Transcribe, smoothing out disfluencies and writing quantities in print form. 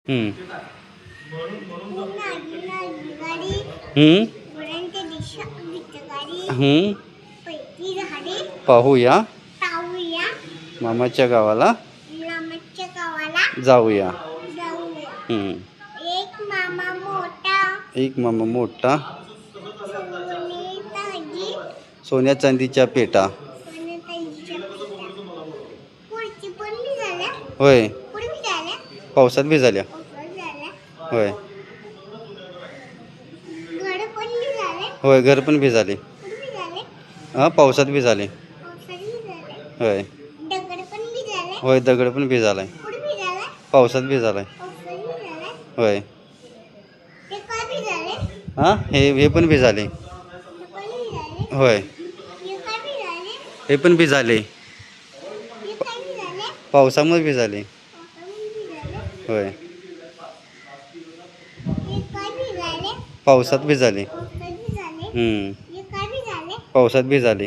हम्म हम्म पाहूया मामाच्या गावाला जाऊया. हम्म एक मामा मोठा सोन्या चांदीच्या पेटा. होय पावसात भिजाल्या. होय होय घर पण भिजाले. हा पावसात भिजाले. होय होय दगड पण भिजालाय. पावसात भिजालाय. होय हा हे पण भिजाले. होय हे पण भिजाले. पावसामुळे भिजाले. होय पावसात भिजाले. पावसात भिजाले.